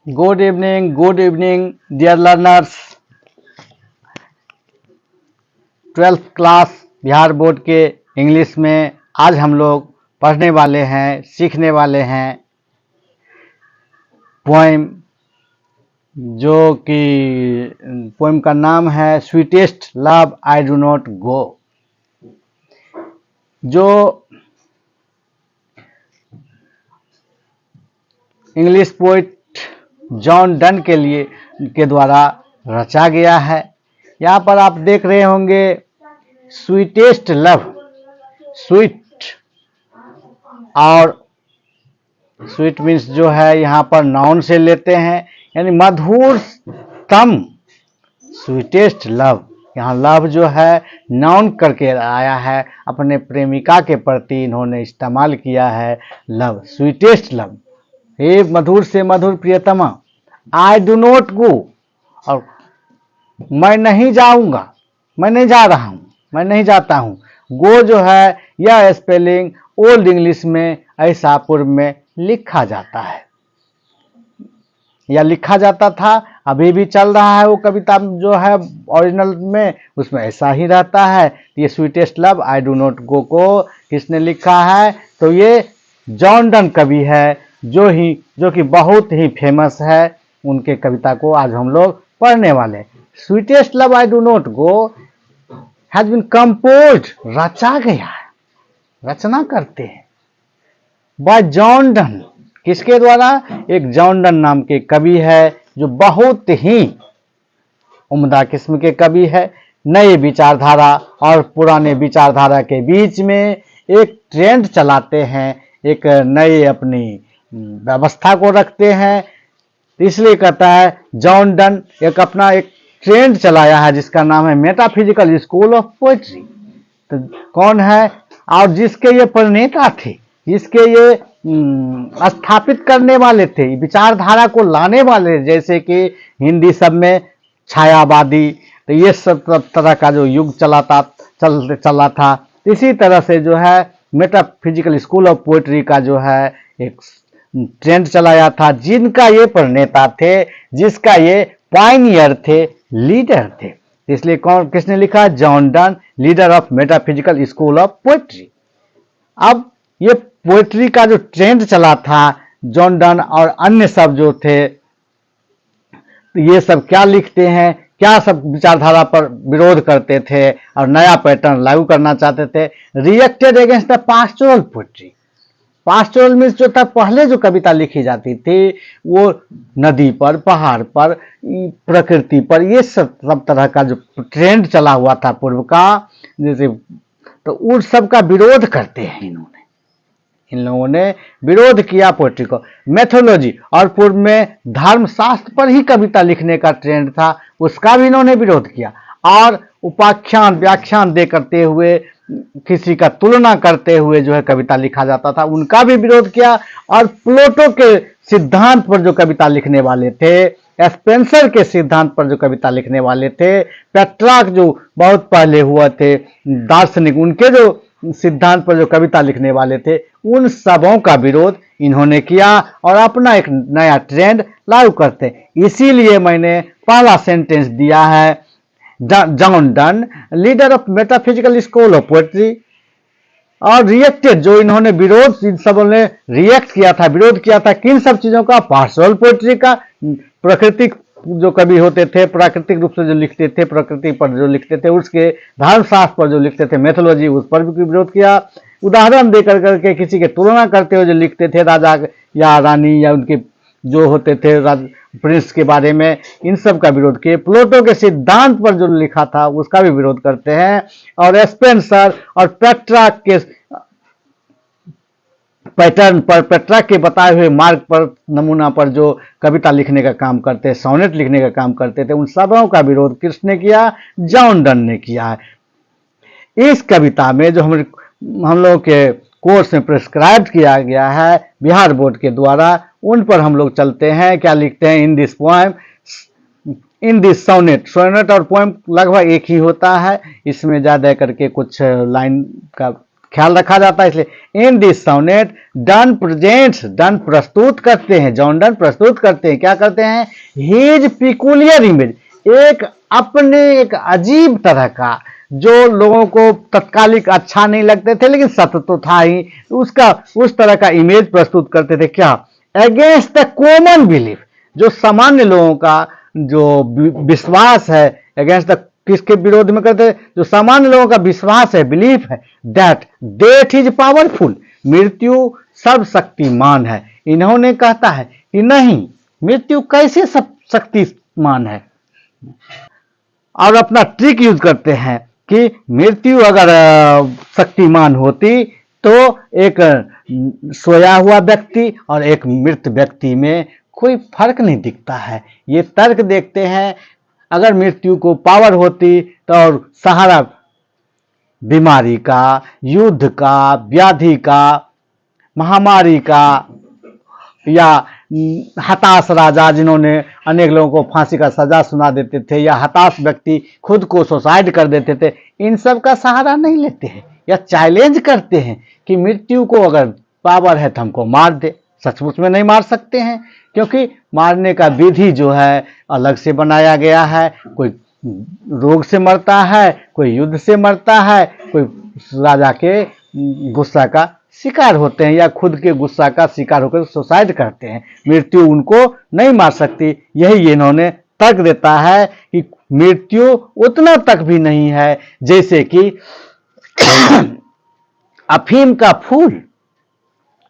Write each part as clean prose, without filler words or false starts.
Good evening, dear learners. 12th class Bihar board के English में आज हम लोग पढ़ने वाले हैं, सीखने वाले हैं पोएम, जो कि पोएम का नाम है sweetest love I do not गो। जो इंग्लिश पोइट जॉन डन के द्वारा रचा गया है। यहाँ पर आप देख रहे होंगे स्वीटेस्ट लव, स्वीट और स्वीट मीन्स जो है यहाँ पर नाउन से लेते हैं, यानी मधुरतम। स्वीटेस्ट लव, यहाँ लव जो है नाउन करके आया है, अपने प्रेमिका के प्रति इन्होंने इस्तेमाल किया है लव, स्वीटेस्ट लव। हे मधुर से मधुर प्रियतमा, आई डू नॉट गो, और मैं नहीं जाऊंगा, मैं नहीं जा रहा हूं, मैं नहीं जाता हूं। गो जो है यह स्पेलिंग ओल्ड इंग्लिश में ऐसा पूर्व में लिखा जाता है, या लिखा जाता था, अभी भी चल रहा है। वो कविता जो है ओरिजिनल में उसमें ऐसा ही रहता है। ये sweetest love I do not go को किसने लिखा है? तो ये जॉन डन कवि है, जो कि बहुत ही फेमस है। उनके कविता को आज हम लोग पढ़ने वाले। Sweetest love I do not go has been composed, रचा गया है, रचना करते हैं बाय जॉन डन। किसके द्वारा? एक जॉन डन नाम के कवि है, जो बहुत ही उम्दा किस्म के कवि है। नए विचारधारा और पुराने विचारधारा के बीच में एक ट्रेंड चलाते हैं, एक नए अपनी व्यवस्था को रखते हैं। इसलिए कहता है जॉन डन एक अपना एक ट्रेंड चलाया है जिसका नाम है मेटाफिजिकल स्कूल ऑफ पोएट्री। तो कौन है? और जिसके ये प्रणेता थे, जिसके ये स्थापित करने वाले थे, विचारधारा को लाने वाले, जैसे कि हिंदी सब में छायावादी, तो ये सब तरह का जो युग चला था। इसी तरह से जो है मेटाफिजिकल स्कूल ऑफ पोएट्री का जो है एक ट्रेंड चलाया था, जिनका ये प्रणेता थे, जिसका ये पायनियर थे, लीडर थे। इसलिए किसने लिखा? John Donne, leader of metaphysical school of poetry. अब ये पोएट्री का जो ट्रेंड चला था, जॉन डन और अन्य सब जो थे, तो ये सब क्या लिखते हैं, क्या सब विचारधारा पर विरोध करते थे और नया पैटर्न लागू करना चाहते थे। Reacted against the pastoral poetry. Pastoral means जो था, पहले जो कविता लिखी जाती थी वो नदी पर, पहाड़ पर, प्रकृति पर, ये सब तरह का जो ट्रेंड चला हुआ था पूर्व का, जैसे, तो उन सब का विरोध करते हैं इन लोगों ने विरोध किया पोएट्री को। मैथोलॉजी और पूर्व में धर्मशास्त्र पर ही कविता लिखने का ट्रेंड था, उसका भी इन्होंने विरोध किया। और उपाख्यान व्याख्यान दे करते हुए, किसी का तुलना करते हुए जो है कविता लिखा जाता था, उनका भी विरोध किया। और प्लेटो के सिद्धांत पर जो कविता लिखने वाले थे, स्पेंसर के सिद्धांत पर जो कविता लिखने वाले थे, पेट्रार्क जो बहुत पहले हुए थे दार्शनिक, उनके जो सिद्धांत पर जो कविता लिखने वाले थे, उन सबों का विरोध इन्होंने किया और अपना एक नया ट्रेंड लागू करते। इसीलिए मैंने पहला सेंटेंस दिया है, John Donne, leader of metaphysical school of poetry. और रिएक्टेड, जो इन्होंने विरोध, इन सबों ने रिएक्ट किया था, विरोध किया था किन सब चीजों का? पास्टोरल पोएट्री का, प्राकृतिक जो कवि होते थे, प्राकृतिक रूप से जो लिखते थे, प्रकृति पर जो लिखते थे, उसके धर्मशास्त्र पर जो लिखते थे, मैथोलॉजी, उस पर भी विरोध किया। उदाहरण देकर करके किसी के तुलना करते हुए जो लिखते थे, राजा या रानी या उनके जो होते थे प्रिंस के बारे में, इन सब का विरोध किए। प्लेटो के सिद्धांत पर जो लिखा था उसका भी विरोध करते हैं। और स्पेंसर और पेट्रार्क के पैटर्न पर, पेट्रार्क के बताए हुए मार्ग पर, नमूना पर जो कविता लिखने का काम करते, सोनेट लिखने का काम करते थे, उन सबों का विरोध किसने किया? जॉन डन ने किया है। इस कविता में जो हम लोगों के कोर्स में प्रिस्क्राइब किया गया है बिहार बोर्ड के द्वारा, उन पर हम लोग चलते हैं। क्या लिखते हैं? In this poem, in this sonnet. Sonnet और पोएम लगभग एक ही होता है, इसमें ज़्यादा करके कुछ लाइन का ख्याल रखा जाता है। इसलिए in this sonnet Donne presents, Donne प्रस्तुत करते हैं, जॉन डन प्रस्तुत करते हैं, क्या करते हैं, हिज पिकुलियर इमेज, एक अपने एक अजीब तरह का, जो लोगों को तत्कालिक अच्छा नहीं लगते थे लेकिन सत्य तो था ही, उसका उस तरह का इमेज प्रस्तुत करते थे। क्या, अगेंस्ट द कॉमन बिलीफ, जो सामान्य लोगों का जो विश्वास है, अगेंस्ट द, किसके विरोध में करते हैं, जो सामान्य लोगों का विश्वास है, बिलीफ है, दैट डेथ इज पावरफुल, मृत्यु सब शक्तिमान है। इन्होंने कहता है कि नहीं, मृत्यु कैसे सब शक्तिमान है, और अपना ट्रिक यूज करते हैं कि मृत्यु अगर शक्तिमान होती तो एक सोया हुआ व्यक्ति और एक मृत व्यक्ति में कोई फर्क नहीं दिखता है। ये तर्क देखते हैं, अगर मृत्यु को पावर होती तो और सहारा बीमारी का, युद्ध का, व्याधि का, महामारी का, या हताश राजा जिन्होंने अनेक लोगों को फांसी का सजा सुना देते थे, या हताश व्यक्ति खुद को सुसाइड कर देते थे, इन सब का सहारा नहीं लेते हैं या चैलेंज करते हैं कि मृत्यु को अगर पावर है तो हमको मार दे। सचमुच में नहीं मार सकते हैं, क्योंकि मारने का विधि जो है अलग से बनाया गया है। कोई रोग से मरता है, कोई युद्ध से मरता है, कोई राजा के गुस्सा का शिकार होते हैं या खुद के गुस्सा का शिकार होकर सुसाइड करते हैं। मृत्यु उनको नहीं मार सकती। यही इन्होंने तर्क देता है कि मृत्यु उतना तक भी नहीं है जैसे कि अफीम का फूल।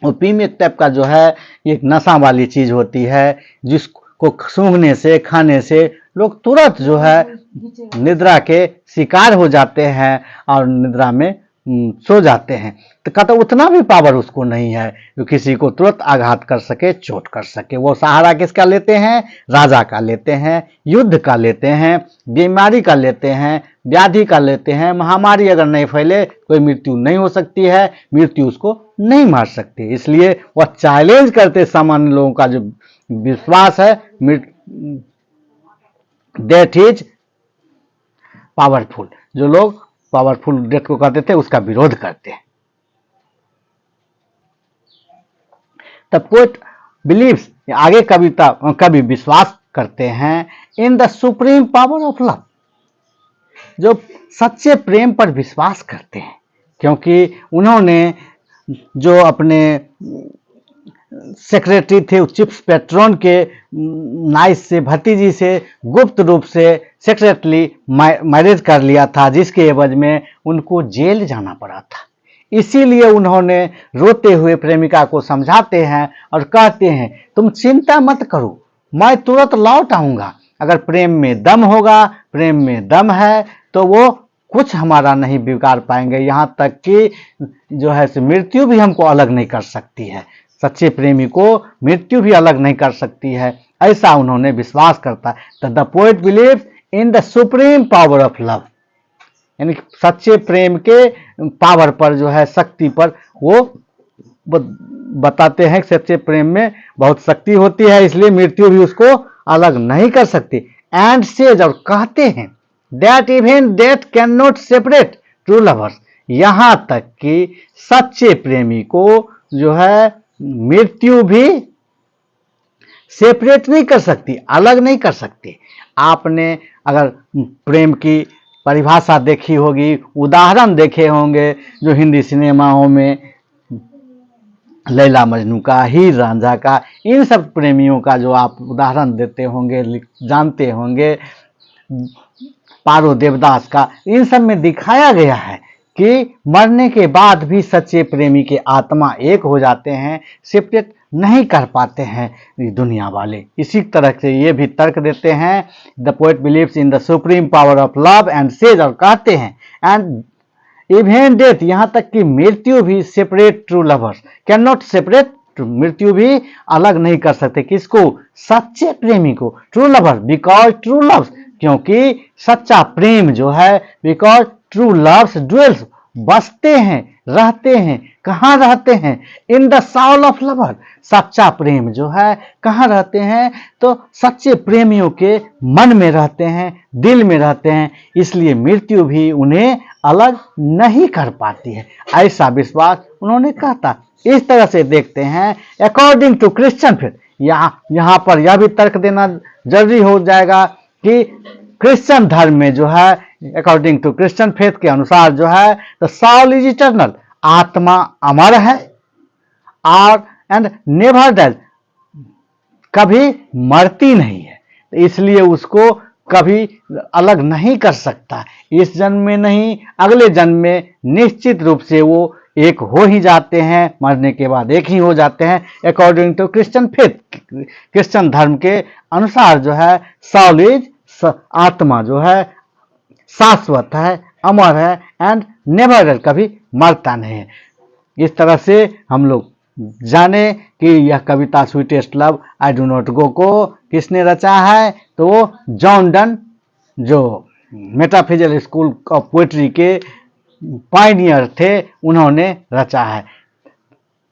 अफीम एक टाइप का जो है एक नशा वाली चीज होती है, जिसको सूंघने से, खाने से लोग तुरंत जो है निद्रा के शिकार हो जाते हैं और निद्रा में सो जाते हैं। तो कहता उतना भी पावर उसको नहीं है जो किसी को तुरंत आघात कर सके, चोट कर सके। वो सहारा किसका लेते हैं, राजा का लेते हैं, युद्ध का लेते हैं, बीमारी का लेते हैं, व्याधि का लेते हैं। महामारी अगर नहीं फैले कोई मृत्यु नहीं हो सकती है, मृत्यु उसको नहीं मार सकती। इसलिए वह चैलेंज करते सामान्य लोगों का जो विश्वास है, डेथ इज पावरफुल, जो लोग पावरफुल डेथ को कहते थे उसका विरोध करते हैं। तब पोएट बिलीव्स, आगे कवि विश्वास करते हैं in the supreme power of love, जो सच्चे प्रेम पर विश्वास करते हैं, क्योंकि उन्होंने जो अपने सेक्रेटरी थे, चिप्स पेट्रोन के नाइस से, भतीजी से गुप्त रूप से सेक्रेटली मैरिज कर लिया था, जिसके एवज में उनको जेल जाना पड़ा था। इसीलिए उन्होंने रोते हुए प्रेमिका को समझाते हैं और कहते हैं तुम चिंता मत करो, मैं तुरंत लौट आऊंगा। अगर प्रेम में दम होगा, प्रेम में दम है, तो वो कुछ हमारा नहीं बिगाड़ पाएंगे, यहाँ तक कि जो है मृत्यु भी हमको अलग नहीं कर सकती है। सच्चे प्रेमी को मृत्यु भी अलग नहीं कर सकती है, ऐसा उन्होंने विश्वास करता है। The poet believes in the supreme power of love, यानी सच्चे प्रेम के पावर पर, जो है शक्ति पर, वो बताते हैं कि सच्चे प्रेम में बहुत शक्ति होती है, इसलिए मृत्यु भी उसको अलग नहीं कर सकती। एंड सेज, और कहते हैं that even death can not separate true lovers, यहां तक कि सच्चे प्रेमी को जो है मृत्यु भी सेपरेट नहीं कर सकती, अलग नहीं कर सकती। आपने अगर प्रेम की परिभाषा देखी होगी, उदाहरण देखे होंगे जो हिंदी सिनेमाओं में लैला मजनू का, हीर रांझा का, इन सब प्रेमियों का जो आप उदाहरण देते होंगे, जानते होंगे, पारो देवदास का, इन सब में दिखाया गया है कि मरने के बाद भी सच्चे प्रेमी के आत्मा एक हो जाते हैं, सेपरेट नहीं कर पाते हैं दुनिया वाले। इसी तरह से ये भी तर्क देते हैं, the poet believes in the supreme power of love and says, और कहते हैं एंड इवन डेथ, यहाँ तक कि मृत्यु भी separate true lovers can not separate, मृत्यु भी अलग नहीं कर सकते किसको, सच्चे प्रेमी को, true lover, because true loves, क्योंकि सच्चा प्रेम जो है, बिकॉज ट्रू लव्स ड्वेल्स, बसते हैं, रहते हैं, कहाँ रहते हैं? In the Saul of lover. सच्चा प्रेम जो है कहाँ रहते हैं? तो सच्चे प्रेमियों के मन में रहते हैं, दिल में रहते हैं, इसलिए मृत्यु भी उन्हें अलग नहीं कर पाती है, ऐसा विश्वास उन्होंने कहता। इस तरह से देखते हैं अकॉर्डिंग टू क्रिश्चियन फेथ। यहाँ पर यह भी तर्क देना जरूरी हो जाएगा कि क्रिश्चियन धर्म में जो है, अकॉर्डिंग टू क्रिश्चियन फेथ के अनुसार जो है, द साउल इज इटर्नल, आत्मा अमर है, और एंड नेवर डेथ, कभी मरती नहीं है, इसलिए उसको कभी अलग नहीं कर सकता। इस जन्म में नहीं, अगले जन्म में निश्चित रूप से वो एक हो ही जाते हैं, मरने के बाद एक ही हो जाते हैं, according to Christian faith. Christian धर्म के अनुसार जो है साउल इज, आत्मा जो है शाश्वत है, अमर है, एंड नेवर डेथ, कभी मरता नहीं है। इस तरह से हम लोग जाने कि यह कविता sweetest love I do not go को किसने रचा है? तो वो जॉन डन, जो मेटाफिजिकल स्कूल ऑफ पोएट्री के पायनियर थे, उन्होंने रचा है।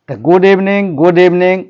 Good evening, good evening.